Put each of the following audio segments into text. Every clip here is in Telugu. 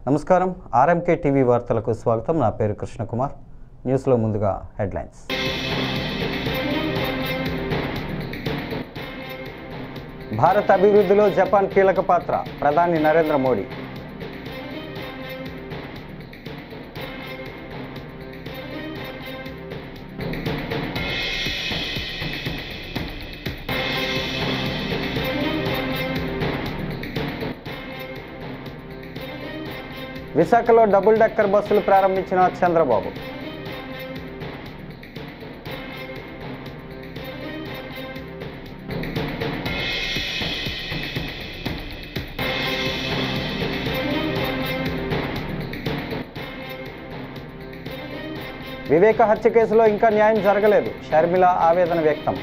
నమస్కారం ఆర్ఎంకే టీవీ వార్తలకు స్వాగతం. నా పేరు కృష్ణకుమార్. న్యూస్లో ముందుగా హెడ్లైన్స్. భారత్ అభివృద్ధిలో జపాన్ కీలక పాత్ర, ప్రధాని నరేంద్ర మోడీ. విశాఖలో డబుల్ డెక్కర్ బస్సులు ప్రారంభించిన చంద్రబాబు. వివేక హత్య కేసులో ఇంకా న్యాయం జరగలేదు, షర్మిల ఆవేదన వ్యక్తం.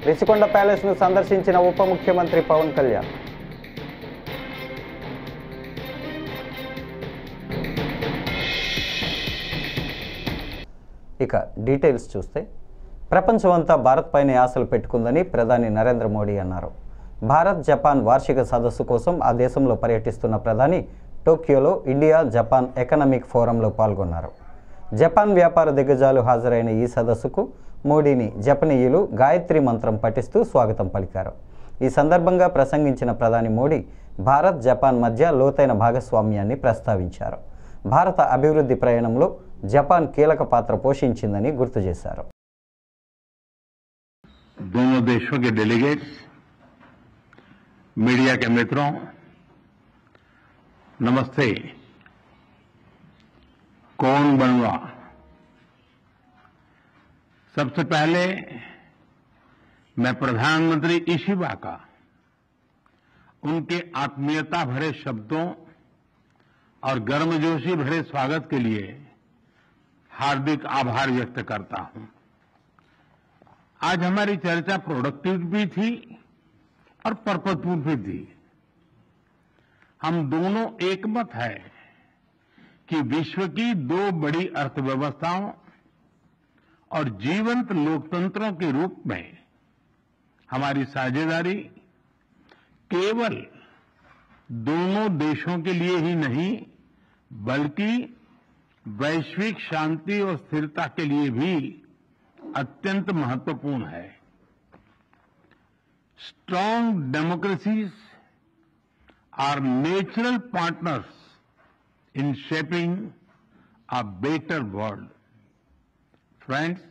రిషికొండ ప్యాలెస్ను సందర్శించిన ఉప ముఖ్యమంత్రి పవన్ కళ్యాణ్. ఇక డీటెయిల్స్ చూస్తే, ప్రపంచమంతా భారత్ పైన ఆశలు పెట్టుకుందని ప్రధాని నరేంద్ర మోడీ అన్నారు. భారత్ జపాన్ వార్షిక సదస్సు కోసం ఆ దేశంలో పర్యటిస్తున్న ప్రధాని టోక్యోలో ఇండియా జపాన్ ఎకనామిక్ ఫోరంలో పాల్గొన్నారు. జపాన్ వ్యాపార దిగ్గజాలు హాజరైన ఈ సదస్సుకు మోడీని జపనీయులు గాయత్రి మంత్రం పఠిస్తూ స్వాగతం పలికారు. ఈ సందర్భంగా ప్రసంగించిన ప్రధాని మోడీ భారత్ జపాన్ మధ్య లోతైన భాగస్వామ్యాన్ని ప్రస్తావించారు. భారత అభివృద్ధి ప్రయాణంలో జపాన్ కీలక పాత్ర పోషించిందని గుర్తు చేశారు. दोनों देशों के डेलीगेट्स, मीडिया के मित्रों, नमस्ते. कौन बनवा? सबसे पहले मैं प्रधानमंत्री इशिबा का उनके आत्मीयता भरे शब्दों और गर्मजोशी भरे स्वागत के लिए हार्दिक आभार व्यक्त करता हूं. आज हमारी चर्चा प्रोडक्टिव भी थी और पर्पजफुल भी थी. हम दोनों एकमत है कि विश्व की दो बड़ी अर्थव्यवस्थाओं और जीवंत लोकतंत्रों के रूप में हमारी साझेदारी केवल दोनों देशों के लिए ही नहीं बल्कि वैश्विक शांति और स्थिरता के लिए भी अत्यंत महत्वपूर्ण है. Strong democracies are natural partners in shaping a better world. Friends,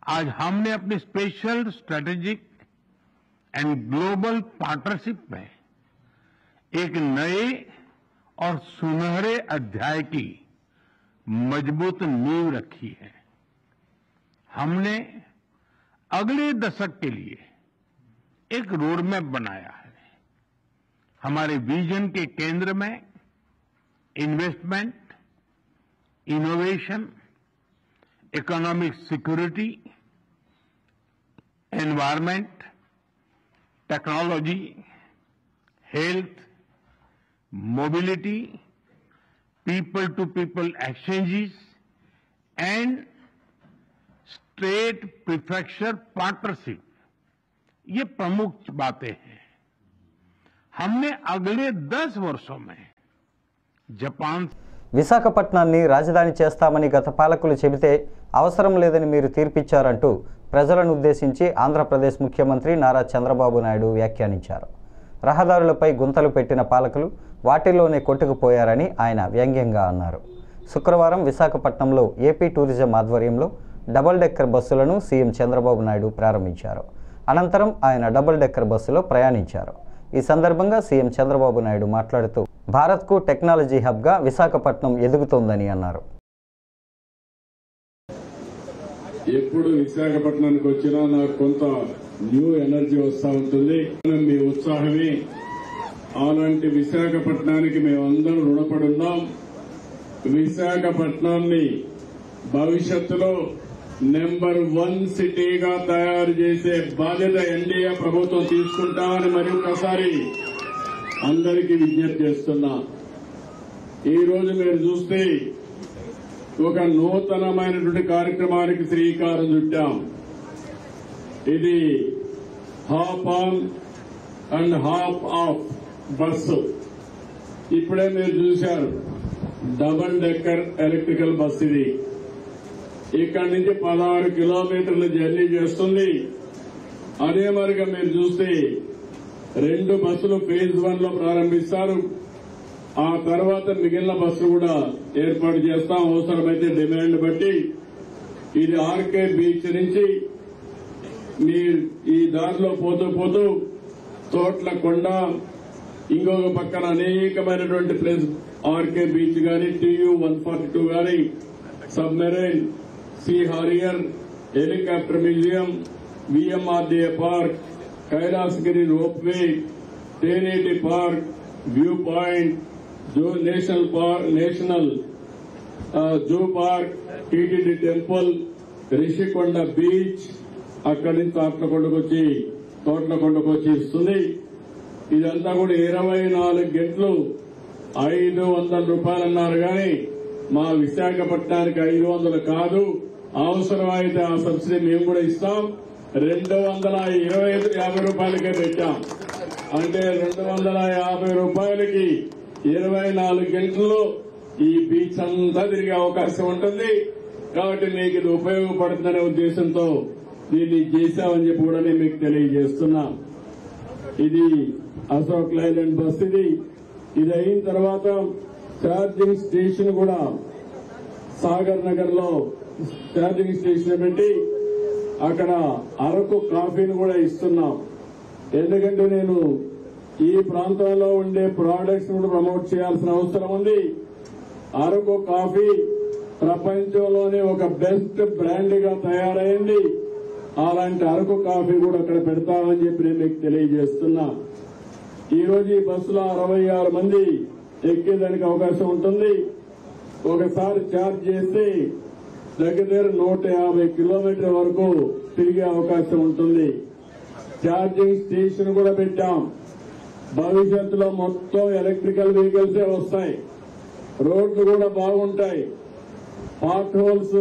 आज हमने अपनी special strategic and global partnership में एक नए और सुनहरे अध्याय की मजबूत नींव रखी है. हमने अगले दशक के लिए एक रोड मैप बनाया है. हमारे विजन के केंद्र में investment, innovation, economic security, environment, technology, health, mobility, people to people exchanges and state prefecture partnership, ये प्रमुख बातें हैं. हमने अगले 10 वर्षों में జపాన్ విశాఖపట్నాన్ని రాజధాని చేస్తామని గత పాలకులు చెబితే అవసరం లేదని మీరు తీర్పిచ్చారంటూ ప్రజలను ఉద్దేశించి ఆంధ్రప్రదేశ్ ముఖ్యమంత్రి నారా చంద్రబాబు నాయుడు వ్యాఖ్యానించారు. రహదారులపై గుంతలు పెట్టిన పాలకులు వాటిల్లోనే కొట్టుకుపోయారని ఆయన వ్యంగ్యంగా అన్నారు. శుక్రవారం విశాఖపట్నంలో ఏపీ టూరిజం ఆధ్వర్యంలో డబుల్ డెక్కర్ బస్సులను సీఎం చంద్రబాబు నాయుడు ప్రారంభించారు. అనంతరం ఆయన డబుల్ డెక్కర్ బస్సులో ప్రయాణించారు. ఈ సందర్భంగా సీఎం చంద్రబాబు నాయుడు మాట్లాడుతూ భారత్కు టెక్నాలజీ హబ్గా విశాఖపట్నం ఎదుగుతోందని అన్నారు. ఎప్పుడు విశాఖపట్నానికి వచ్చినా నాకు కొంత న్యూ ఎనర్జీ వస్తూ ఉంటుంది. మీ ఉత్సాహమే. అలాంటి విశాఖపట్నానికి మేమందరం రుణపడి ఉన్నాం. విశాఖపట్నాన్ని భవిష్యత్తులో నెంబర్ 1 సిటీగా తయారు చేసే బాధ్యత ఎన్డీఏ ప్రభుత్వం తీసుకుంటామని మరి ఒకసారి అందరికీ విజ్ఞప్తి చేస్తున్నా. ఈ రోజు మీరు చూస్తే ఒక నూతనమైనటువంటి కార్యక్రమానికి శ్రీకారం చుట్టాం. ఇది hop on and hop of bus. ఇప్పుడే మీరు చూశారు, డబుల్ డెక్కర్ ఎలక్ట్రికల్ బస్. ఇది ఇక్కడి నుంచి 16 కిలోమీటర్ల జర్నీ చేస్తుంది. అదే మరిగా మీరు చూస్తే 2 బస్సులు ఫేజ్ 1 లో ప్రారంభిస్తారు. ఆ తర్వాత మిగిలిన బస్సులు కూడా ఏర్పాటు చేస్తాం అవసరమైతే డిమాండ్ బట్టి. ఇది ఆర్కే బీచ్ నుంచి మీరు ఈ దారిలో పోతూ పోతూ తోట్లకొండ, ఇంకొక పక్కన అనేకమైనటువంటి ప్లేస్ ఆర్కే బీచ్ గాని, TU 142 గాని, submarine, sea harrier, helicopter museum, VMRDA park, Kailasagiri ropeway, Tenneti park, view point, national zoo park, TTD temple, Rushikonda beach, అక్కడి నుంచి తోట్లకొండకు వచ్చి ఇస్తుంది. ఇదంతా కూడా 24 గంటలు 500 రూపాయలు అన్నారు కానీ మా విశాఖపట్నానికి 500 కాదు. అవసరమైతే ఆ సబ్సిడీ మేము కూడా ఇస్తాం. 250 రూపాయలకే పెట్టాం. అంటే 250 రూపాయలకి 24 గంటల్లో ఈ బీచ్ అంతా తిరిగే అవకాశం ఉంటుంది. కాబట్టి మీకు ఇది ఉపయోగపడుతుందనే ఉద్దేశంతో దీన్ని చేశామని చెప్పి కూడా నేను మీకు తెలియజేస్తున్నా. ఇది అశోక్ లైలాండ్ బస్. ఇది అయిన తర్వాత ఛార్జింగ్ స్టేషన్ కూడా సాగర్ నగర్ లో ఛార్జింగ్ స్టేషన్ పెట్టి అక్కడ అరకు కాఫీని కూడా ఇస్తున్నాం. ఎందుకంటే నేను ఈ ప్రాంతంలో ఉండే ప్రొడక్ట్స్ కూడా ప్రమోట్ చేయాల్సిన అవసరం ఉంది. అరకు కాఫీ ప్రపంచంలోనే ఒక బెస్ట్ బ్రాండ్ గా తయారైంది. అలాంటి అరకు కాఫీ కూడా అక్కడ పెడతామని చెప్పి నేను మీకు తెలియజేస్తున్నా. ఈ రోజు ఈ బస్సులో 66 మంది ఎక్కేదానికి అవకాశం ఉంటుంది. ఒకసారి ఛార్జ్ చేస్తే దగ్గర 150 కిలోమీటర్ల వరకు తిరిగే అవకాశం ఉంటుంది. ఛార్జింగ్ స్టేషన్ కూడా పెట్టాం. భవిష్యత్తులో మొత్తం ఎలక్ట్రికల్ వెహికల్సే వస్తాయి. రోడ్లు కూడా బాగుంటాయి. పార్ట్ హోల్స్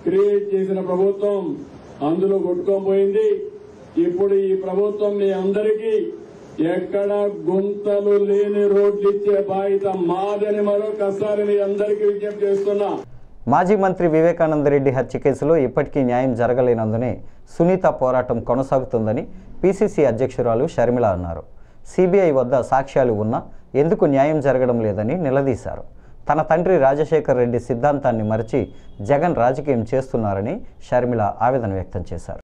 క్రియేట్ చేసిన ప్రభుత్వం అందులో కొట్టుకోపోయింది. ఇప్పుడు ఈ ప్రభుత్వం మీ అందరికీ ఎక్కడ గుంతలు లేని రోడ్లు ఇచ్చే బాధ్యత మాదని మరొకసారి మీ అందరికీ విజ్ఞప్తి చేస్తున్నా. మాజీ మంత్రి వివేకానందరెడ్డి హత్య కేసులో ఇప్పటికీ న్యాయం జరగలేనందునే సునీత పోరాటం కొనసాగుతుందని PCC అధ్యక్షురాలు షర్మిల అన్నారు. CBI వద్ద సాక్ష్యాలు ఉన్నా ఎందుకు న్యాయం జరగడం లేదని నిలదీశారు. తన తండ్రి రాజశేఖర్ రెడ్డి సిద్ధాంతాన్ని మరిచి జగన్ రాజకీయం చేస్తున్నారని షర్మిల ఆవేదన వ్యక్తం చేశారు.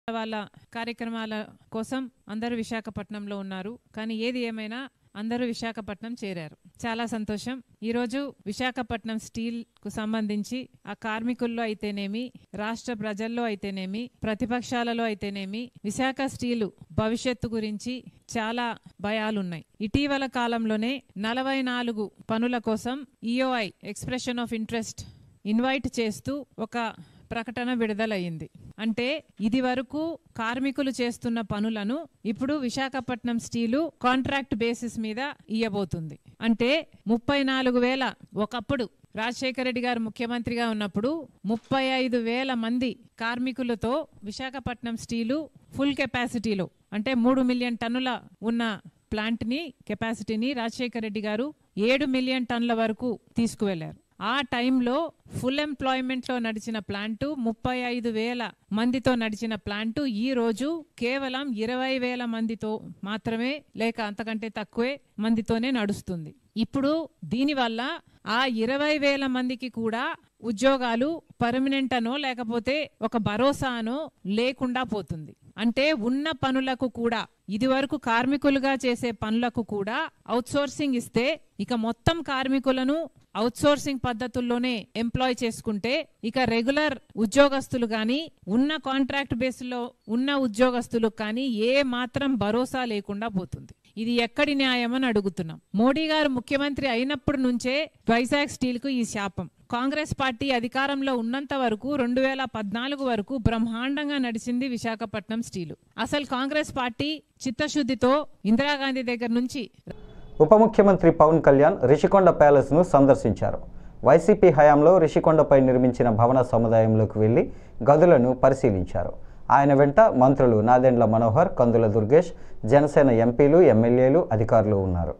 వాళ్ళ కార్యక్రమాల కోసం అందరూ విశాఖపట్నంలో ఉన్నారు. కానీ ఏది ఏమైనా అందరూ విశాఖపట్నం చేరారు. చాలా సంతోషం. ఈరోజు విశాఖపట్నం స్టీల్ కు సంబంధించి ఆ కార్మికుల్లో అయితేనేమి, రాష్ట్ర ప్రజల్లో అయితేనేమి, ప్రతిపక్షాలలో అయితేనేమి విశాఖ స్టీలు భవిష్యత్తు గురించి చాలా భయాలున్నాయి. ఇటీవల కాలంలోనే 44 పనుల కోసం EOI expression of interest invite చేస్తూ ఒక ప్రకటన విడుదలయ్యింది. అంటే ఇది వరకు కార్మికులు చేస్తున్న పనులను ఇప్పుడు విశాఖపట్నం స్టీలు కాంట్రాక్ట్ బేసిస్ మీద ఇయ్యబోతుంది. అంటే 34,000 ఒకప్పుడు రాజశేఖర రెడ్డి గారు ముఖ్యమంత్రిగా ఉన్నప్పుడు 35,000 మంది కార్మికులతో విశాఖపట్నం స్టీలు ఫుల్ కెపాసిటీలో అంటే 3 మిలియన్ టన్నుల ఉన్న ప్లాంట్ ని కెపాసిటీని రాజశేఖర రెడ్డి గారు 7 మిలియన్ టన్నుల వరకు తీసుకువెళ్లారు. ఆ టైంలో ఫుల్ ఎంప్లాయ్మెంట్ లో నడిచిన ప్లాంటు 35,000 మందితో నడిచిన ప్లాంటు ఈ రోజు కేవలం 20,000 మందితో మాత్రమే లేక అంతకంటే తక్కువే మందితోనే నడుస్తుంది. ఇప్పుడు దీనివల్ల ఆ 20,000 మందికి కూడా ఉద్యోగాలు పర్మనెంట్ అనో లేకపోతే ఒక భరోసానో లేకుండా పోతుంది. అంటే ఉన్న పనులకు కూడా ఇది వరకు కార్మికులుగా చేసే పనులకు కూడా అవుట్సోర్సింగ్ ఇస్తే ఇక మొత్తం కార్మికులను అవుట్సోర్సింగ్ పద్ధతుల్లోనే ఎంప్లాయ్ చేసుకుంటే ఇక రెగ్యులర్ ఉద్యోగస్తులు కానీ ఉన్న కాంట్రాక్ట్ బేస్లో ఉన్న ఉద్యోగస్తులు కానీ ఏ మాత్రం భరోసా లేకుండా పోతుంది. ఇది ఎక్కడి న్యాయం అని అడుగుతున్నాం. మోడీ గారు ముఖ్యమంత్రి అయినప్పటి నుంచే వైజాగ్ స్టీల్ కు ఈ శాపం. కాంగ్రెస్ పార్టీ అధికారంలో ఉన్నంత వరకు 2014 వరకు బ్రహ్మాండంగా నడిచింది విశాఖపట్నం స్టీలు. అసలు కాంగ్రెస్ పార్టీ చిత్తశుద్ధితో ఇందిరాగాంధీ దగ్గర నుంచి ఉప ముఖ్యమంత్రి పవన్ కళ్యాణ్ రిషికొండ ప్యాలెస్ను సందర్శించారు. వైసీపీ హయాంలో రిషికొండపై నిర్మించిన భవన సముదాయంలోకి వెళ్లి గదులను పరిశీలించారు. ఆయన వెంట మంత్రులు నాదెండ్ల మనోహర్, కందుల దుర్గేష్, జనసేన ఎంపీలు, ఎమ్మెల్యేలు, అధికారులు ఉన్నారు.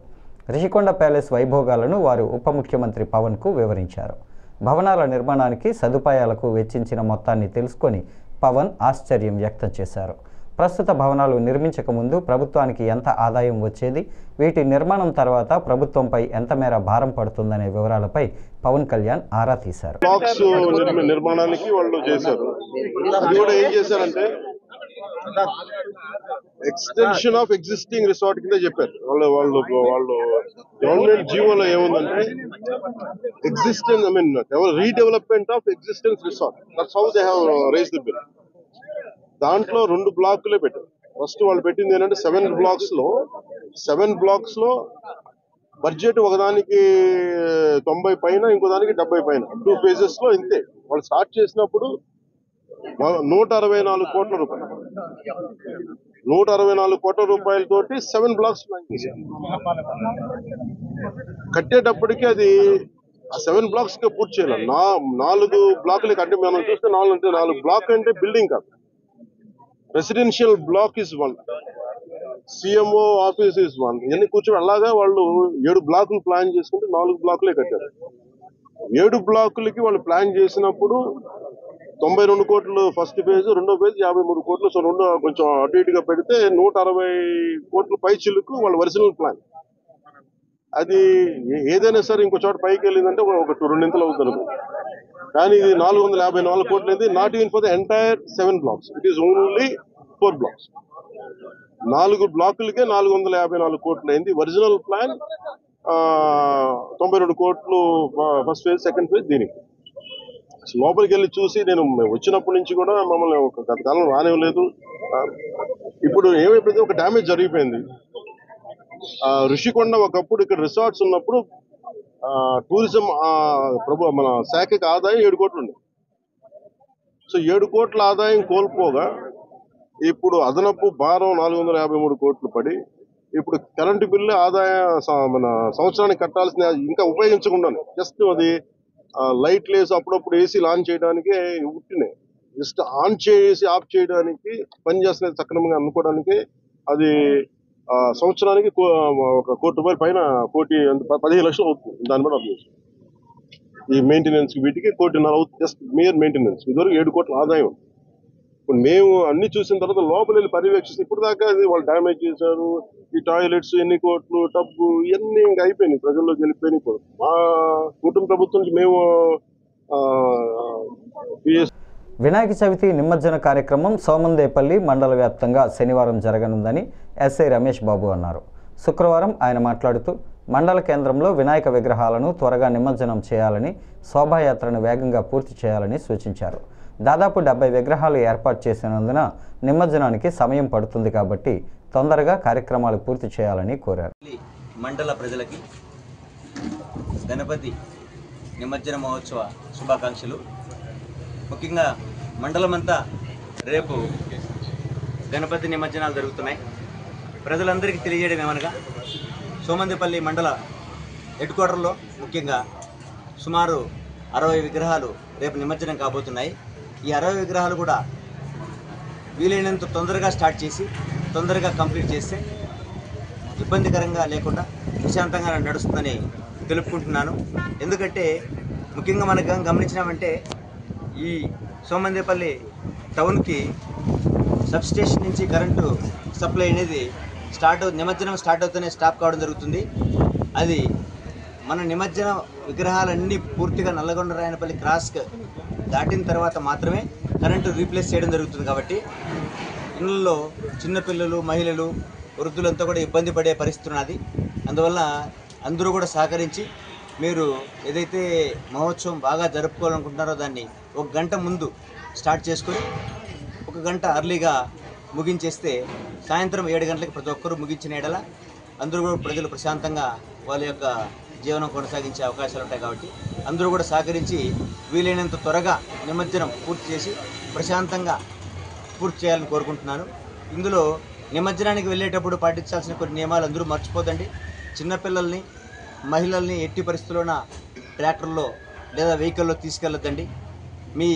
రిషికొండ ప్యాలెస్ వైభోగాలను వారు ఉప ముఖ్యమంత్రి పవన్కు వివరించారు. భవనాల నిర్మాణానికి సదుపాయాలకు వెచ్చించిన మొత్తాన్ని తెలుసుకొని పవన్ ఆశ్చర్యం వ్యక్తం చేశారు. ప్రస్తుత భవనాలు నిర్మించక ముందు ప్రభుత్వానికి ఎంత ఆదాయం వచ్చేది, వీటి నిర్మాణం తర్వాత ప్రభుత్వంపై ఎంత మేర భారం పడుతుందనే వివరాలపై పవన్ కళ్యాణ్ ఆరా తీశారు. బ్లాక్స్ నిర్మాణానికి వాళ్ళు చేశారు. అది కూడా ఏం చేశారంటే ఎక్స్టెన్షన్ ఆఫ్ ఎగ్జిస్టింగ్ రిసార్ట్ కింద చెప్పారు. వాళ్ళు గవర్నమెంట్ జీవోలో ఏముందంటే existence redevelopment of existence resort, that's how they have raised the bill. దాంట్లో 2 బ్లాకులే పెట్టారు. ఫస్ట్ వాళ్ళు పెట్టింది ఏంటంటే 7 బ్లాక్స్ లో బడ్జెట్ ఒకదానికి 90 పైన, ఇంకో దానికి 70 పైన, 2 phases లో ఇంతే. వాళ్ళు స్టార్ట్ చేసినప్పుడు 164 కోట్ల రూపాయలు, 164 కోట్ల రూపాయలతోటి 7 బ్లాక్స్ ప్లాన్ చేశారు. కట్టేటప్పటికి అది 7 బ్లాక్స్ కే పూర్తి చేయాలి. 4 బ్లాకులకి అంటే మనం చూస్తే 4 బ్లాక్ అంటే బిల్డింగ్ కాదు, residential block is 1, CMO office is 1, ఇవన్నీ కూర్చొని అలాగా వాళ్ళు 7 బ్లాకులు ప్లాన్ చేసుకుంటే 4 బ్లాకులే కట్టారు. 7 బ్లాకులకి వాళ్ళు ప్లాన్ చేసినప్పుడు 92 కోట్లు ఫస్ట్ ఫేజ్, రెండో ఫేజ్ 53 కోట్లు. సో రెండు కొంచెం అటు ఇటుగా పెడితే 160 కోట్ల పై చిలుకు వాళ్ళ ఒరిజినల్ ప్లాన్. అది ఏదైనా సరే ఇంకో చోట పైకి వెళ్ళిందంటే ఒక 2 అవుతుంది. కానీ ఇది 454 కోట్లు అయింది. Not even for the entire 7 blocks, it is only 4 blocks. 4 బ్లాకులకే 454 కోట్లు అయింది. ఒరిజినల్ ప్లాన్ 92 కోట్లు ఫస్ట్ ఫేజ్, సెకండ్ ఫేజ్. దీనికి లోపలికి వెళ్ళి చూసి నేను వచ్చినప్పటి నుంచి కూడా మమ్మల్ని గత కాలం రానివ్వలేదు. ఇప్పుడు ఏమైపోయింది, ఒక డ్యామేజ్ జరిగిపోయింది. ఋషికొండ ఒకప్పుడు ఇక్కడ రిసార్ట్స్ ఉన్నప్పుడు టూరిజం మన శాఖకి ఆదాయం 7 కోట్లు ఉంది. సో 7 కోట్ల ఆదాయం కోల్పోగా ఇప్పుడు అదనపు భారం 453 కోట్లు పడి ఇప్పుడు కరెంటు బిల్లు ఆదాయం మన సంవత్సరానికి కట్టాల్సిన ఇంకా ఉపయోగించకుండా జస్ట్ అది లైట్ లేసి అప్పుడప్పుడు ఏసీ ఆన్ చేయడానికి ఉట్టినే జస్ట్ ఆన్ చేసి ఆఫ్ చేయడానికి పనిచేస్తున్నది సక్రమంగా అనుకోవడానికి అది సంవత్సరానికి 1 కోటి రూపాయల పైన 15 లక్షలు అవుతుంది. దాన్ని బట్టి అర్థం ఈ మెయింటెనెన్స్ వీటికి 1.5 కోటి అవుతుంది, జస్ట్ మేయర్ మెయింటెనెన్స్. ఇదివరకు 7 కోట్ల ఆదాయం. ఇప్పుడు మేము అన్ని చూసిన తర్వాత లోపల వెళ్ళి పర్యవేక్షిస్తే ఇప్పుడు దాకా అది వాళ్ళు డ్యామేజ్ చేశారు. ఈ టాయిలెట్స్ ఎన్ని కోట్లు, టబ్బు ఇవన్నీ ఇంకా అయిపోయినాయి, ప్రజల్లోకి వెళ్ళిపోయినాయి. ఇప్పుడు మా కుటుంబ ప్రభుత్వం నుంచి మేము వినాయక చవితి నిమజ్జన కార్యక్రమం సోమందేపల్లి మండల వ్యాప్తంగా శనివారం జరగనుందని ఎస్ఐ రమేష్ బాబు అన్నారు. శుక్రవారం ఆయన మాట్లాడుతూ మండల కేంద్రంలో వినాయక విగ్రహాలను త్వరగా నిమజ్జనం చేయాలని, శోభాయాత్రను వేగంగా పూర్తి చేయాలని సూచించారు. దాదాపు 70 విగ్రహాలు ఏర్పాటు చేసినందున నిమజ్జనానికి సమయం పడుతుంది కాబట్టి తొందరగా కార్యక్రమాలు పూర్తి చేయాలని కోరారు. మండల ప్రజలకి గణపతి నిమజ్జన మహోత్సవ శుభాకాంక్షలు. ముఖ్యంగా మండలమంతా రేపు గణపతి నిమజ్జనాలు జరుగుతున్నాయి. ప్రజలందరికీ తెలియజేయడం ఏమనగా సోమందేపల్లి మండల హెడ్ క్వార్టర్లో ముఖ్యంగా సుమారు 60 విగ్రహాలు రేపు నిమజ్జనం కాబోతున్నాయి. ఈ 60 విగ్రహాలు కూడా వీలైనంత తొందరగా స్టార్ట్ చేసి తొందరగా కంప్లీట్ చేస్తే ఇబ్బందికరంగా లేకుండా ప్రశాంతంగా నడుస్తుందని తెలుపుకుంటున్నాను. ఎందుకంటే ముఖ్యంగా మనకు గమనించినామంటే ఈ సోమందేపల్లి టౌన్కి సబ్స్టేషన్ నుంచి కరెంటు సప్లై అనేది నిమజ్జనం స్టార్ట్ అవుతూనే స్టాప్ కావడం జరుగుతుంది. అది మన నిమజ్జన విగ్రహాలన్నీ పూర్తిగా నల్లగొండ రాయనపల్లి క్రాస్ దాటిన తర్వాత మాత్రమే కరెంటు రీప్లేస్ చేయడం జరుగుతుంది. కాబట్టి ఇళ్ళల్లో చిన్నపిల్లలు, మహిళలు, వృద్ధులంతా కూడా ఇబ్బంది పడే పరిస్థితి ఉన్నది. అందువల్ల అందరూ కూడా సహకరించి మీరు ఏదైతే మహోత్సవం బాగా జరుపుకోవాలనుకుంటున్నారో దాన్ని 1 గంట ముందు స్టార్ట్ చేసుకొని 1 గంట అర్లీగా ముగించేస్తే సాయంత్రం 7 గంటలకు ప్రతి ఒక్కరూ ముగించిన ఎడల అందరూ కూడా ప్రజలు ప్రశాంతంగా వాళ్ళ యొక్క జీవనం కొనసాగించే అవకాశాలు ఉంటాయి. కాబట్టి అందరూ కూడా సహకరించి వీలైనంత త్వరగా నిమజ్జనం పూర్తి చేసి ప్రశాంతంగా పూర్తి చేయాలని కోరుకుంటున్నాను. ఇందులో నిమజ్జనానికి వెళ్ళేటప్పుడు పాటించాల్సిన కొన్ని నియమాలు అందరూ మర్చిపోదండి. చిన్నపిల్లల్ని మహిళల్ని ఎట్టి పరిస్థితుల్లోన ట్రాక్టర్లో లేదా వెహికల్లో తీసుకెళ్ళొద్దండి. మీ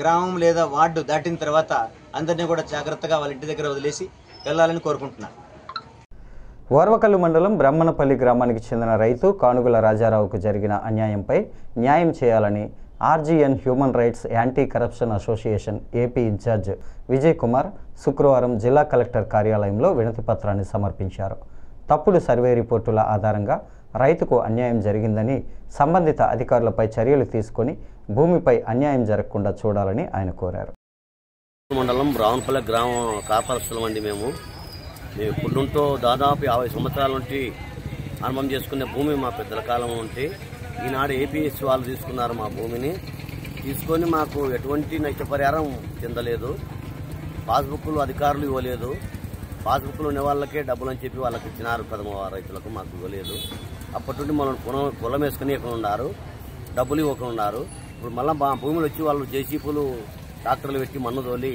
గ్రామం లేదా వార్డు దాటిన తర్వాత అందరినీ కూడా జాగ్రత్తగా వాళ్ళ ఇంటి దగ్గర వదిలేసి వెళ్ళాలని కోరుకుంటున్నాను. ఓర్వకల్లు మండలం బ్రహ్మణపల్లి గ్రామానికి చెందిన రైతు కానుగుల రాజారావుకు జరిగిన అన్యాయంపై న్యాయం చేయాలని RGN human rights anti corruption association AP incharge Vijay Kumar శుక్రవారం జిల్లా కలెక్టర్ కార్యాలయంలో వినతిపత్రాన్ని సమర్పించారు. తప్పుడు సర్వే రిపోర్టుల ఆధారంగా రైతుకు అన్యాయం జరిగిందని సంబంధిత అధికారులపై చర్యలు తీసుకొని భూమిపై అన్యాయం జరగకుండా చూడాలని ఆయన కోరారు. మండలం బ్రహ్మణపల్లి గ్రామం కాపరస్తులం అండి. మేము ఇప్పుడుంటూ దాదాపు 50 సంవత్సరాల నుండి అనుభవం చేసుకునే భూమి మా పెద్దల కాలం నుండి ఈనాడు ఏపీఎస్ వాళ్ళు తీసుకున్నారు. మా భూమిని తీసుకొని మాకు ఎటువంటి నష్టపరిహారం చెందలేదు. పాస్బుక్లు అధికారులు ఇవ్వలేదు. పాస్బుక్లు ఉన్న వాళ్ళకే డబ్బులు అని చెప్పి వాళ్ళకి ఇచ్చినారు. ప్రథమ రైతులకు మాకు ఇవ్వలేదు. అప్పటి నుండి మనం పొలం వేసుకుని ఇక్కడ ఉన్నారు, డబ్బులు ఇవ్వకుండా ఉన్నారు. ఇప్పుడు మళ్ళీ మా భూములు వచ్చి వాళ్ళు జేసీపీలు ట్రాక్టర్లు పెట్టి మన్ను తోలి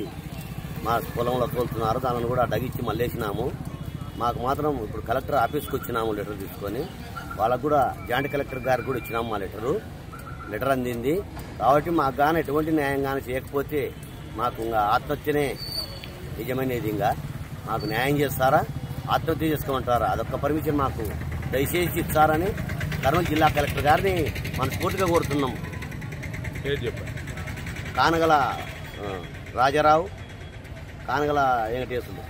మా పొలంలో తోలుతున్నారు. దానిని కూడా అడగిచ్చి మళ్ళేసినాము. మాకు మాత్రం ఇప్పుడు కలెక్టర్ ఆఫీస్కి వచ్చినాము లెటర్ తీసుకొని. వాళ్ళకు కూడా జాయింట్ కలెక్టర్ గారికి కూడా ఇచ్చినాము మా లెటర్ అందింది. కాబట్టి మాకు కానీ ఎటువంటి న్యాయం కానీ చేయకపోతే మాకు ఇంకా ఆత్మహత్యనే నిజమైనది. ఇంకా మాకు న్యాయం చేస్తారా, ఆత్మహత్య చేసుకోమంటారా, అదొక్క పర్మిషన్ మాకు దయచేసి ఇచ్చారని కర్నూలు జిల్లా కలెక్టర్ గారిని మనస్ఫూర్తిగా కోరుతున్నాం. కానగల రాజారావు, కానగల వెంకటేశ్వరులు.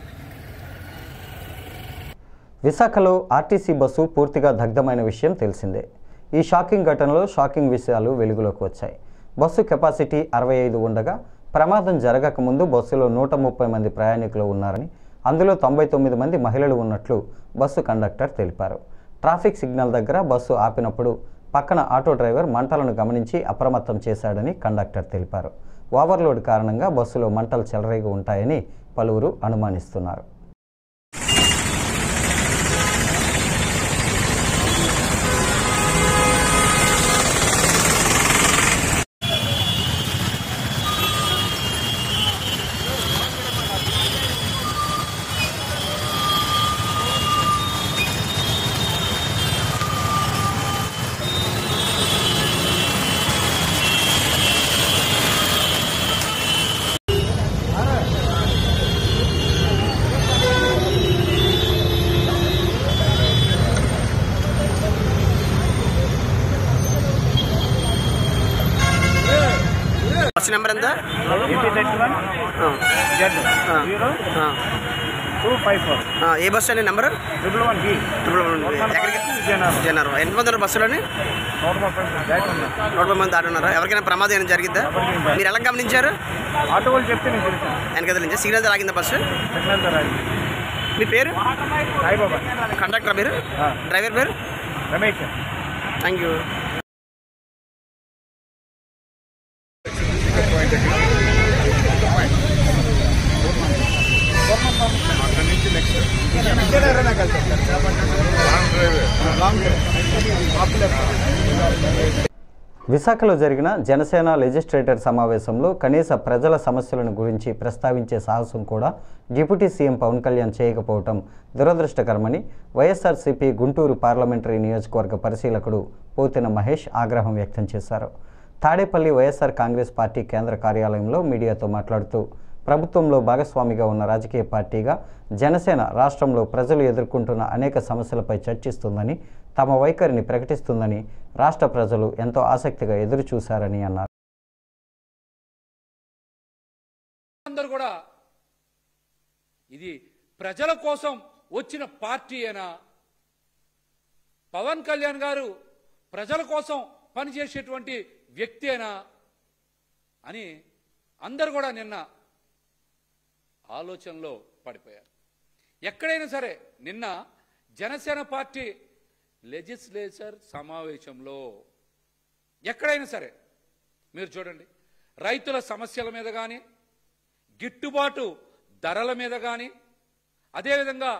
విశాఖలో ఆర్టీసీ బస్సు పూర్తిగా దగ్ధమైన విషయం తెలిసిందే. ఈ షాకింగ్ ఘటనలో షాకింగ్ విషయాలు వెలుగులోకి వచ్చాయి. బస్సు కెపాసిటీ 65 ఉండగా ప్రమాదం జరగకముందు బస్సులో 130 మంది ప్రయాణికులు ఉన్నారని, అందులో 99 మంది మహిళలు ఉన్నట్లు బస్సు కండక్టర్ తెలిపారు. ట్రాఫిక్ సిగ్నల్ దగ్గర బస్సు ఆపినప్పుడు పక్కన ఆటో డ్రైవర్ మంటలను గమనించి అప్రమత్తం చేశాడని కండక్టర్ తెలిపారు. ఓవర్లోడ్ కారణంగా బస్సులో మంటలు చెలరేగి ఉంటాయని పలువురు అనుమానిస్తున్నారు. బస్ నెంబర్ ఎంత? ఏ బస్సు అండి నెంబర్? జనరు. ఎంతమంది బస్సులోని? 130 మంది దాటి ఉన్నారా? ఎవరికైనా ప్రమాదం ఏమైనా జరిగిందా? మీరు ఎలా గమనించారు? ఆటో వాళ్ళు చెప్తే నేను వెనకదల నుంచి సిగ్నల్ ఆగిందా బస్సు? మీ పేరు? సాయిబాబా. కండక్టర్ మీరు? డ్రైవర్ పేరు? రమేష్. Thank you. విశాఖలో జరిగిన జనసేన లెజిస్లేటర్ సమావేశంలో కనీస ప్రజల సమస్యలను గురించి ప్రస్తావించే సాహసం కూడా డిప్యూటీ సీఎం పవన్ కళ్యాణ్ చేయకపోవటం దురదృష్టకరమని వైఎస్ఆర్సీపీ గుంటూరు పార్లమెంటరీ నియోజకవర్గ పరిశీలకుడు పోతిన మహేష్ ఆగ్రహం వ్యక్తం చేశారు. తాడేపల్లి వైఎస్ఆర్ కాంగ్రెస్ పార్టీ కేంద్ర కార్యాలయంలో మీడియాతో మాట్లాడుతూ ప్రభుత్వంలో భాగస్వామిగా ఉన్న రాజకీయ పార్టీగా జనసేన రాష్ట్రంలో ప్రజలు ఎదుర్కొంటున్న అనేక సమస్యలపై చర్చిస్తుందని, తమ వైఖరిని ప్రకటిస్తుందని రాష్ట్ర ప్రజలు ఎంతో ఆసక్తిగా ఎదురు చూశారని అన్నారు. అందరూ కూడా ఇది ప్రజల కోసం వచ్చిన పార్టీ అయినా, పవన్ కళ్యాణ్ గారు ప్రజల కోసం పనిచేసేటువంటి వ్యక్తి అయినా అని అందరూ కూడా నిన్న ఆలోచనలో పడిపోయారు. ఎక్కడైనా సరే నిన్న జనసేన పార్టీ లెజిస్లేచర్ సమావేశంలో ఎక్కడైనా సరే మీరు చూడండి, రైతుల సమస్యల మీద కానీ, గిట్టుబాటు ధరల మీద కానీ, అదేవిధంగా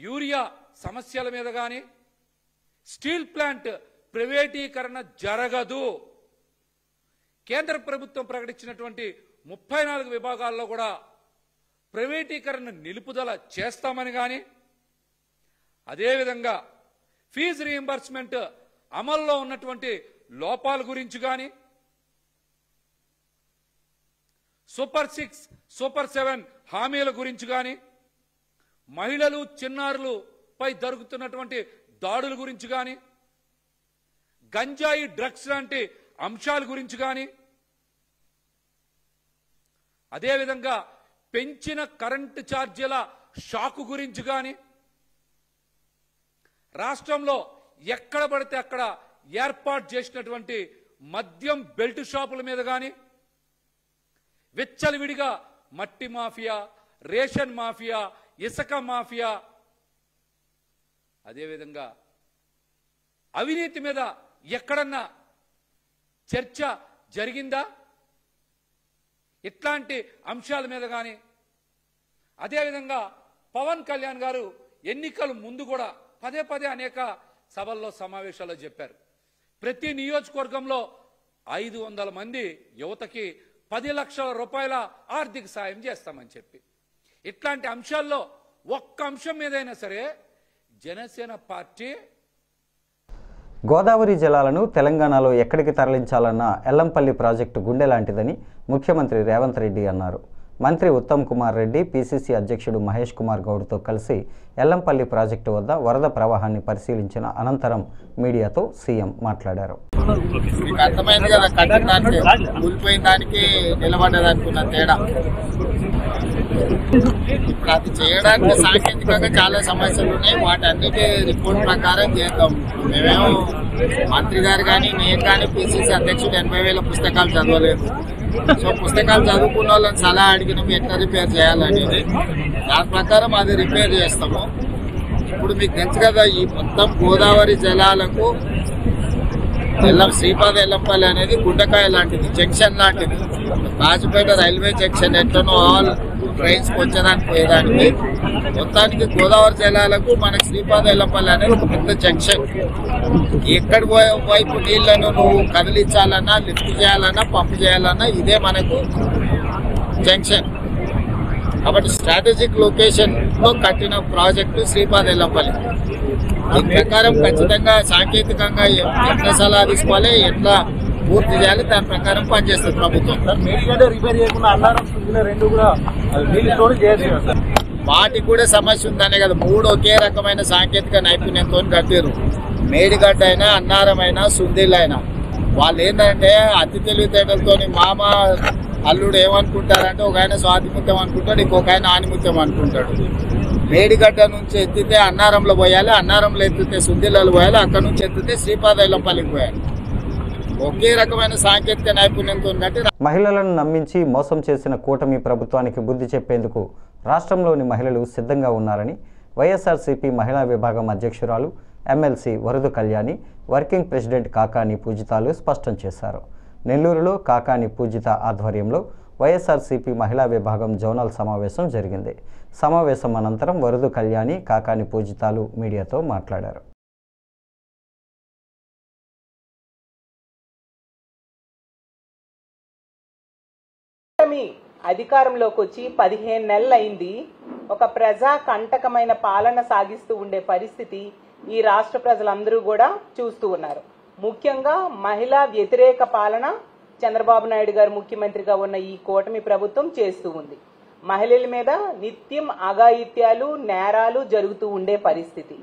యూరియా సమస్యల మీద కానీ, స్టీల్ ప్లాంట్ ప్రైవేటీకరణ జరగదు, కేంద్ర ప్రభుత్వం ప్రకటించినటువంటి 34 విభాగాల్లో కూడా ప్రైవేటీకరణ నిలుపుదల చేస్తామని కానీ, అదేవిధంగా ఫీజు రీయింబర్స్మెంట్ అమల్లో ఉన్నటువంటి లోపాల గురించి కానీ, సూపర్ 6, సూపర్ 7 హామీల గురించి కానీ, మహిళలు చిన్నారులపై జరుగుతున్నటువంటి దాడుల గురించి కానీ, గంజాయి డ్రగ్స్ లాంటి అంశాల గురించి కానీ, అదేవిధంగా పెంచిన కరెంటు ఛార్జీల షాకు గురించి కానీ, రాష్ట్రంలో ఎక్కడ పడితే అక్కడ ఏర్పాటు చేసినటువంటి మద్యం బెల్ట్ షాపుల మీద కానీ, విచ్చలవిడిగా మట్టి మాఫియా, రేషన్ మాఫియా, ఇసుక మాఫియా, అదేవిధంగా అవినీతి మీద ఎక్కడన్నా చర్చ జరిగిందా? ఇట్లాంటి అంశాల మీద కానీ, అదేవిధంగా పవన్ కళ్యాణ్ గారు ఎన్నికల ముందు కూడా పదే పదే అనేక సభల్లో సమావేశాల్లో చెప్పారు, ప్రతి నియోజకవర్గంలో 500 మంది యువతకి 10 లక్షల రూపాయల ఆర్థిక సాయం చేస్తామని చెప్పి. ఇట్లాంటి అంశాల్లో ఒక్క అంశం మీదైనా సరే జనసేన పార్టీ గోదావరి జలాలను తెలంగాణలో ఎక్కడికి తరలించాలన్న ఎల్లంపల్లి ప్రాజెక్టు గుండె లాంటిదని ముఖ్యమంత్రి రేవంత్ రెడ్డి అన్నారు. మంత్రి ఉత్తమ్ కుమార్ రెడ్డి పిసిసి అధ్యక్షుడు మహేష్ కుమార్ గౌడ్తో కలిసి ఎల్లంపల్లి ప్రాజెక్టు వద్ద వరద ప్రవాహాన్ని పరిశీలించిన అనంతరం మీడియాతో సీఎం మాట్లాడారు. మీకు అర్థమైంది కదా, కట్టడానికి కూలిపోయిన దానికి నిలబడ్డదనుకున్న తేడా. ఇప్పుడు అది చేయడానికి సాంకేతికంగా చాలా సమస్యలు ఉన్నాయి. వాటన్నిటి రిపోర్ట్ ప్రకారం చేద్దాం. మేమేమో మంత్రి గారు కానీ నేను కానీ పిసిసి అధ్యక్షుడు 80,000 పుస్తకాలు చదవలేదు. సో పుస్తకాలు చదువుకున్న వాళ్ళని సలహా అడిగినాం ఎట్లా రిపేర్ చేయాలనేది. దాని ప్రకారం అది రిపేర్ చేస్తాము. ఇప్పుడు మీకు తెలుసు కదా, ఈ మొత్తం గోదావరి జలాలకు శ్రీపాద ఎల్లంపల్లి అనేది గుండెకాయ లాంటిది, జంక్షన్ లాంటిది. కాజుపేట రైల్వే జంక్షన్ ఎట్లనో ఆల్ ట్రైన్స్ వచ్చేదానికి పోయేదానికి, మొత్తానికి గోదావరి జలాలకు మనకి శ్రీపాద ఎల్లంపల్లి అనేది ఒక పెద్ద జంక్షన్. ఎక్కడి వైపు నీళ్లను నువ్వు కదిలించాలన్నా, లిఫ్ట్ చేయాలన్నా, పంప్ చేయాలన్నా ఇదే మనకు జంక్షన్. కాబట్టి స్ట్రాటజిక్ లొకేషన్ లో కట్టిన ప్రాజెక్టు శ్రీపాద ఎల్లంపల్లి. దీని ప్రకారం ఖచ్చితంగా సాంకేతికంగా ఎట్లా సలహా తీసుకోవాలి, ఎట్లా పూర్తి చేయాలి, దాని ప్రకారం పనిచేస్తుంది ప్రభుత్వం. వాటికి కూడా సమస్య ఉందనే కదా 3 ఒకే రకమైన సాంకేతిక నైపుణ్యంతో కట్టారు. మేడిగడ్డ అయినా, అన్నారం అయినా, సుందిల్ అయినా. వాళ్ళు ఏంటంటే అతి తెలివితేటలతో మామ అల్లుడు ఏమనుకుంటారంటే ఒక ఆయన స్వాతిముత్యం అనుకుంటాడు, ఇంకొక ఆయన ఆనిముత్యం అనుకుంటాడు. మేడిగడ్డ నుంచి ఎత్తితే అన్నారంలో పోయాలి, అన్నారంలో ఎత్తితే సుందిల్లలో పోయాలి, అక్కడ నుంచి ఎత్తితే శ్రీపాద ఎల్లంపల్లికి పోయాలి. ఒకే రకమైన సాంకేతిక నైపుణ్యంతో మహిళలను నమ్మించి మోసం చేసిన కూటమి ప్రభుత్వానికి బుద్ధి చెప్పేందుకు రాష్ట్రంలోని మహిళలు సిద్ధంగా ఉన్నారని వైఎస్ఆర్సీపీ మహిళా విభాగం అధ్యక్షురాలు MLC Varadu Kalyani, working president Kakani పూజితాలు స్పష్టం చేశారు. నెల్లూరులో కాకాని పూజిత ఆధ్వర్యంలో వైఎస్ఆర్సీపీ మహిళా విభాగం జోనల్ సమావేశం జరిగింది. సమావేశం అనంతరం వరదు కళ్యాణి, కాకాని పూజితాలు మీడియాతో మాట్లాడారు. అధికారంలోకి వచ్చి 15 నెలలు అయింది. ఒక ప్రజా కంటకమైన పాలన సాగిస్తూ ఉండే పరిస్థితి ఈ రాష్ట్ర ప్రజలందరూ కూడా చూస్తూ ఉన్నారు. ముఖ్యంగా మహిళా వ్యతిరేక పాలన చంద్రబాబు నాయుడు గారు ముఖ్యమంత్రిగా ఉన్న ఈ కూటమి ప్రభుత్వం చేస్తూ ఉంది. మహిళల మీద నిత్యం అఘాయిత్యాలు, నేరాలు జరుగుతూ ఉండే పరిస్థితి.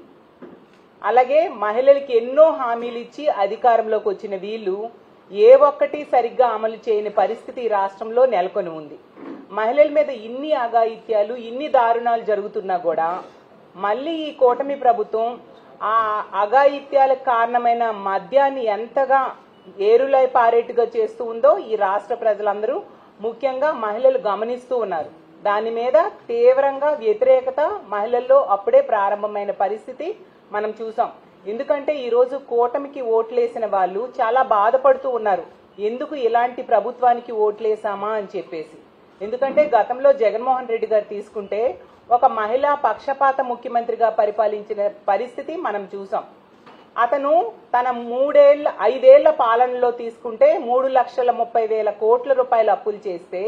అలాగే మహిళలకి ఎన్నో హామీలు ఇచ్చి అధికారంలోకి వచ్చిన వీళ్ళు ఏ ఒక్కటి సరిగ్గా అమలు చేయని పరిస్థితి ఈ రాష్ట్రంలో నెలకొని ఉంది. మహిళల మీద ఇన్ని అఘాయిత్యాలు, ఇన్ని దారుణాలు జరుగుతున్నా కూడా మళ్ళీ ఈ కూటమి ప్రభుత్వం ఆ అఘాయిత్యాలకు కారణమైన మద్యాన్ని ఎంతగా ఏరులై పారేట్టుగా చేస్తూ ఉందో ఈ రాష్ట్ర ప్రజలందరూ, ముఖ్యంగా మహిళలు గమనిస్తూ ఉన్నారు. దాని మీద తీవ్రంగా వ్యతిరేకత మహిళల్లో అప్పుడే ప్రారంభమైన పరిస్థితి మనం చూసాం. ఎందుకంటే ఈరోజు కూటమికి ఓట్లేసిన వాళ్ళు చాలా బాధపడుతూ ఉన్నారు, ఎందుకు ఇలాంటి ప్రభుత్వానికి ఓట్లేసామా అని చెప్పేసి. ఎందుకంటే గతంలో జగన్మోహన్ రెడ్డి గారు తీసుకుంటే ఒక మహిళా పక్షపాత ముఖ్యమంత్రిగా పరిపాలించిన పరిస్థితి మనం చూసాం. అతను తన 5 ఏళ్ల పాలనలో తీసుకుంటే 3,30,000 కోట్ల రూపాయల అప్పులు చేస్తే,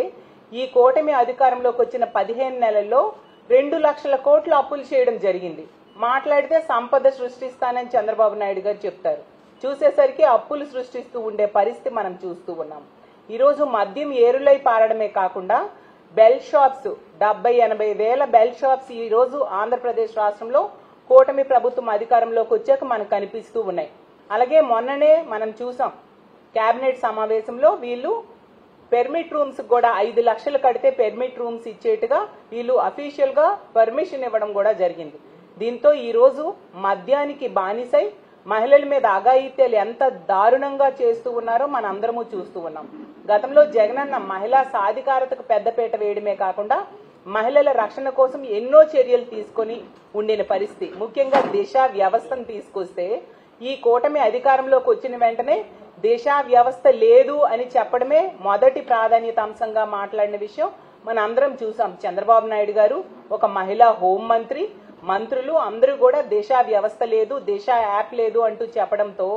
ఈ కూటమి అధికారంలోకి వచ్చిన 15 నెలల్లో 2 లక్షల కోట్ల అప్పులు చేయడం జరిగింది. మాట్లాడితే సంపద సృష్టిస్తానని చంద్రబాబు నాయుడు గారు చెప్తారు. చూసేసరికి అప్పులు సృష్టిస్తూ ఉండే పరిస్థితి మనం చూస్తూ ఉన్నాం. ఈరోజు మద్యం ఏరులై పారడమే కాకుండా బెల్ షాప్స్ 70-80 వేల బెల్ షాప్స్ ఈ రోజు ఆంధ్రప్రదేశ్ రాష్ట్రంలో కూటమి ప్రభుత్వం అధికారంలోకి వచ్చాక మనకు కనిపిస్తూ ఉన్నాయి. అలాగే మొన్ననే మనం చూసాం కేబినెట్ సమావేశంలో వీళ్ళు పెర్మిట్ రూమ్స్ కూడా 5 లక్షలు కడితే పెర్మిట్ రూమ్స్ ఇచ్చేట్టుగా వీళ్ళు అఫీషియల్ గా పర్మిషన్ ఇవ్వడం కూడా జరిగింది. దీంతో ఈ రోజు మద్యానికి బానిసై మహిళల మీద అఘాయిత్యాలు ఎంత దారుణంగా చేస్తూ ఉన్నారో మన అందరము చూస్తూ ఉన్నాం. గతంలో జగనన్న మహిళా సాధికారతకు పెద్దపీట వేయడమే కాకుండా మహిళల రక్షణ కోసం ఎన్నో చర్యలు తీసుకొని ఉండిన పరిస్థితి. ముఖ్యంగా దిశ వ్యవస్థను తీసుకొస్తే ఈ కూటమి అధికారంలోకి వచ్చిన వెంటనే దిశ వ్యవస్థ లేదు అని చెప్పడమే మొదటి ప్రాధాన్యత అంశంగా మాట్లాడిన విషయం మన అందరం చూసాం. చంద్రబాబు నాయుడు గారు ఒక మహిళా హోంమంత్రి, మంత్రులు అందరూ కూడా దిశ వ్యవస్థ లేదు, దిశ యాప్ లేదు అంటూ చెప్పడంతో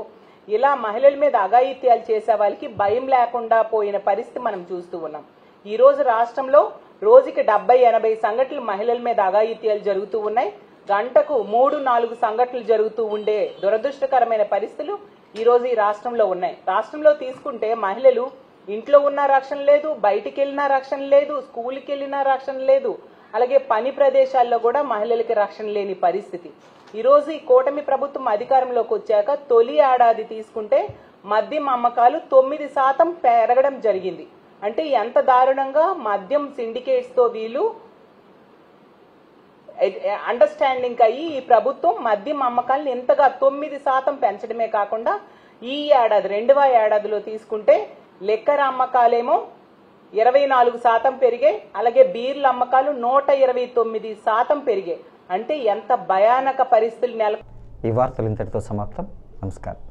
ఇలా మహిళల మీద అఘాయిత్యాలు చేసే వాళ్ళకి భయం లేకుండా పోయిన పరిస్థితి మనం చూస్తూ ఉన్నాం. ఈ రోజు రాష్ట్రంలో రోజుకి 70-80 సంఘటనలు మహిళల మీద అఘాయిత్యాలు జరుగుతూ ఉన్నాయి. గంటకు 3-4 సంఘటనలు జరుగుతూ ఉండే దురదృష్టకరమైన పరిస్థితులు ఈ రోజు ఈ రాష్ట్రంలో ఉన్నాయి. రాష్ట్రంలో తీసుకుంటే మహిళలు ఇంట్లో ఉన్న రక్షణ లేదు, బయటికి వెళ్ళినా రక్షణ లేదు, స్కూల్కి వెళ్ళినా రక్షణ లేదు, అలాగే పని ప్రదేశాల్లో కూడా మహిళలకి రక్షణ లేని పరిస్థితి. ఈ రోజు ఈ కూటమి ప్రభుత్వం అధికారంలోకి వచ్చాక తొలి ఏడాది తీసుకుంటే మద్యం అమ్మకాలు 9% పెరగడం జరిగింది. అంటే ఎంత దారుణంగా మద్యం సిండికేట్స్ తో వీళ్ళు అండర్స్టాండింగ్ అయ్యి ఈ ప్రభుత్వం మద్యం అమ్మకాలను ఎంతగా 9% పెంచడమే కాకుండా ఈ ఏడాది 2వ ఏడాదిలో తీసుకుంటే లిక్కర్ అమ్మకాలేమో 24% పెరిగాయి, అలాగే బీర్ల అమ్మకాలు 129% పెరిగాయి. అంటే ఎంత భయానక పరిస్థితులు ఈ వార్తలు ఇంతటితో సమాప్తం. నమస్కారం.